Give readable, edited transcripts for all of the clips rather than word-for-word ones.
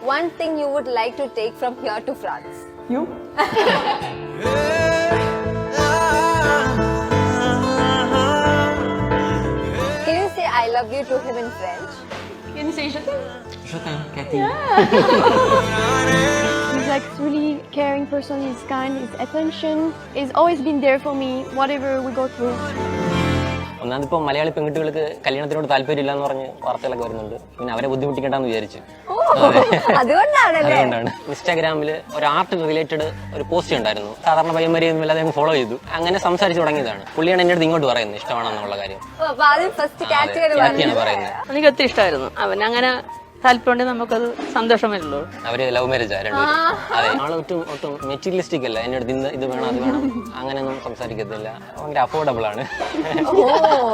One thing you would like to take from here to France? You? Can you say I love you to him in French? Can you say je t'aime? Je t'aime, Cathy. He's like really caring person, he's kind, his attention. He's always been there for me, whatever we go through. ഒന്നാമതിപ്പോ Malayali പെൺകുട്ടികൾക്ക് കല്യാണത്തിനോട് താല്പര്യമില്ല എന്ന് പറഞ്ഞ് വാർത്തകളൊക്കെ വരുന്നുണ്ട്. പിന്നെ അവരെ ബുദ്ധിമുട്ടിക്കണ്ടെന്ന് വിചാരിച്ചു. അതുകൊണ്ടാണ് ഇൻസ്റ്റാഗ്രാമിൽ ഒരു ആർട്ട് റിലേറ്റഡ് ഒരു പോസ്റ്റ് ഉണ്ടായിരുന്നു. സാധാരണ പയ്യന്മാരെയൊന്നും ഇല്ലാതെ ഫോളോ ചെയ്തു. അങ്ങനെ സംസാരിച്ചു തുടങ്ങിയതാണ്. പുള്ളിയാണ് എന്റെ അടുത്ത് ഇങ്ങോട്ട് പറയുന്നത് ഇഷ്ടമാണെന്നുള്ള കാര്യം. പറയുന്നത് എനിക്ക് ഒത്തിരി ഇഷ്ടമായിരുന്നു. അവൻ അങ്ങനെ താല്പര്യം നമുക്കത് സന്തോഷമല്ലോ. അവര് ലവ് മാരേജ് രണ്ടുപേരും. അതെ, ആള് ഒട്ടും മെറ്റീരിയലിസ്റ്റിക് അല്ല. എന്റെ അടുത്ത് ഇത് വേണം അത് വേണം അങ്ങനെയൊന്നും സംസാരിക്കത്തില്ല. ഭയങ്കര അഫോർഡബിൾ ആണ്.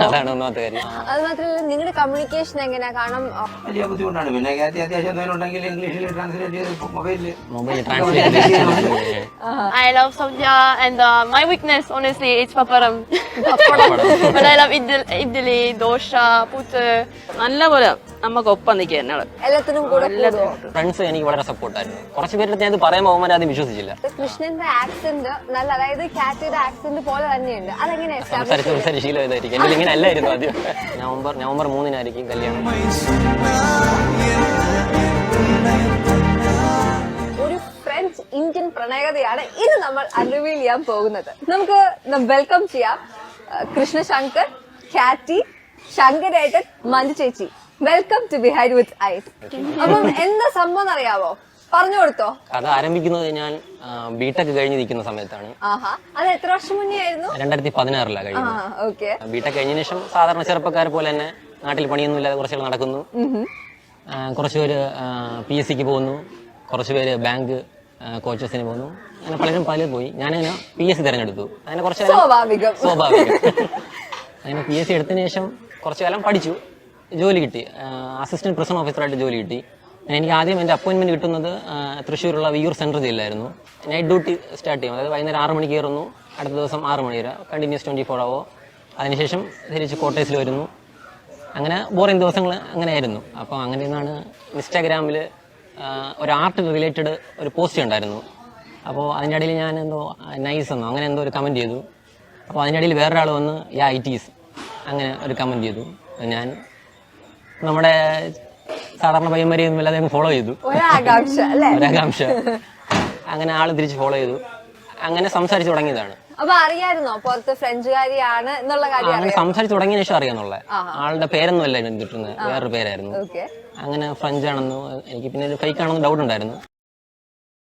അതാണ് ഒന്നാമത്തെ കാര്യം. അത് മാത്രമല്ല നിങ്ങളുടെ കമ്മ്യൂണിക്കേഷൻ എങ്ങനെയാ? കാരണം വലിയ ബുദ്ധിമുട്ടാണ്. പിന്നെ അത്യാവശ്യം എന്തെങ്കിലും ഉണ്ടെങ്കിൽ ഇംഗ്ലീഷിൽ ട്രാൻസ്ലേറ്റ് ചെയ്ത് mobile translate. I love Saudia and my weakness honestly it's paparam. But I love idli, dosha, putte. നല്ല പോലെ നമുക്ക് ഒപ്പം നിൽക്കുക എന്നോട് എല്ലാത്തിനും കൂടെ ഫ്രണ്ട്സ് എനിക്ക് വളരെ സപ്പോർട്ടായിരുന്നു. കുറച്ച് പേരുടെ ഞാൻ ഇത് പറയാൻ പോകുമ്പോൾ ആദ്യം വിശ്വസിച്ചില്ല. കൃഷ്ണന്റെ ആക്സെന്റ് നല്ല, അതായത് കാറ്റിയുടെ ആക്സെന്റ് പോലെ തന്നെയുണ്ട്. അതെങ്ങനെ സംസാരിച്ച് ശീലമായതായിരിക്കും. എന്റെ ഇങ്ങനെ അല്ലായിരുന്നു ആദ്യം. നവംബർ 3-നായിരിക്കും കല്യാണം. ഒരു ഫ്രഞ്ച് ഇന്ത്യൻ പ്രണയകഥയാണ് ഇത് നമ്മൾ അൺറിവീൽ ചെയ്യാൻ പോകുന്നത്. നമുക്ക് വെൽക്കം ചെയ്യാം കൃഷ്ണ ശങ്കർ, കാറ്റി, ശങ്കരേട്ടൻ, മഞ്ജു ചേച്ചി. Welcome to behind with eyes. അപ്പം എന്താ സംഭവം അറിയാവോ? പറഞ്ഞു കൊടുത്തോ. കഥ ആരംഭിക്കുന്നത് ഞാൻ ബിടെക് കഴിഞ്ഞ് നിൽക്കുന്ന സമയത്താണ്. അത് എത്ര വർഷം മുന്നേ ആയിരുന്നു? 2016 കഴിഞ്ഞത്. ബിടെക് കഴിഞ്ഞ ശേഷം സാധാരണ ചെറുപ്പക്കാരെ പോലെ തന്നെ നാട്ടിൽ പണിയൊന്നും ഇല്ലാതെ കുറച്ചുകൾ നടക്കുന്നു. കുറച്ചുപേര് PSCക്ക് പോകുന്നു, കുറച്ചുപേര് ബാങ്ക് കോച്ചസിന് പോകുന്നു. അങ്ങനെ പലരും പോയി. ഞാനങ്ങനെ PSC തിരഞ്ഞെടുത്തു. അങ്ങനെ കുറച്ച് സ്വാഭാവികം. അങ്ങനെ PSC എടുത്തതിന് ശേഷം കുറച്ചു കാലം പഠിച്ചു, ജോലി കിട്ടി. അസിസ്റ്റന്റ് പ്രസന്റ് ഓഫീസറായിട്ട് ജോലി കിട്ടി. എനിക്ക് ആദ്യം എൻ്റെ അപ്പോയിന്റ്മെന്റ് കിട്ടുന്നത് തൃശ്ശൂരുള്ള വിയൂർ സെൻട്രൽ ജയിലിലായിരുന്നു. നൈറ്റ് ഡ്യൂട്ടി സ്റ്റാർട്ട് ചെയ്യും. അതായത് വൈകുന്നേരം 6 മണിക്ക് കയറുന്നു, അടുത്ത ദിവസം 6 മണി വരെ കണ്ടിന്യൂസ് 24 hour. അതിനുശേഷം തിരിച്ച് കോട്ടേഴ്സിൽ വരുന്നു. അങ്ങനെ ബോറിംഗ് ദിവസങ്ങൾ അങ്ങനെയായിരുന്നു. അപ്പോൾ അങ്ങനെ നിന്നാണ് ഇൻസ്റ്റാഗ്രാമിൽ ഒരു ആർട്ട് റിലേറ്റഡ് ഒരു പോസ്റ്റ് ഉണ്ടായിരുന്നു. അപ്പോൾ അതിൻ്റെ ഇടയിൽ ഞാൻ എന്തോ നൈസ് എന്നോ അങ്ങനെ എന്തോ ഒരു കമൻറ്റ് ചെയ്തു. അപ്പോൾ അതിൻ്റെ ഇടയിൽ വേറൊരാൾ വന്ന് IT ഈസ് അങ്ങനെ ഒരു കമൻറ്റ് ചെയ്തു. ഞാൻ നമ്മുടെ സാധാരണ പയ്യന്മാരെയൊന്നും ഇല്ലാതെ ഫോളോ ചെയ്തു. ഒരാകാംക്ഷ. അങ്ങനെ ആള് തിരിച്ച് ഫോളോ ചെയ്തു. അങ്ങനെ സംസാരിച്ചു തുടങ്ങിയതാണ്. അപ്പൊ അറിയായിരുന്നോ പുറത്ത് ഫ്രഞ്ചുകാരിയാണ് എന്നുള്ള കാര്യം? അങ്ങനെ സംസാരിച്ചു തുടങ്ങിയ ശേഷം അറിയാന്നുള്ള. ആളുടെ പേരൊന്നും അല്ല കിട്ടുന്നത്, വേറൊരു പേരായിരുന്നു. അങ്ങനെ ഫ്രഞ്ച് ആണെന്ന് എനിക്ക് പിന്നെ ഫേക്ക് ആണെന്ന് ഡൗട്ട് ഉണ്ടായിരുന്നു.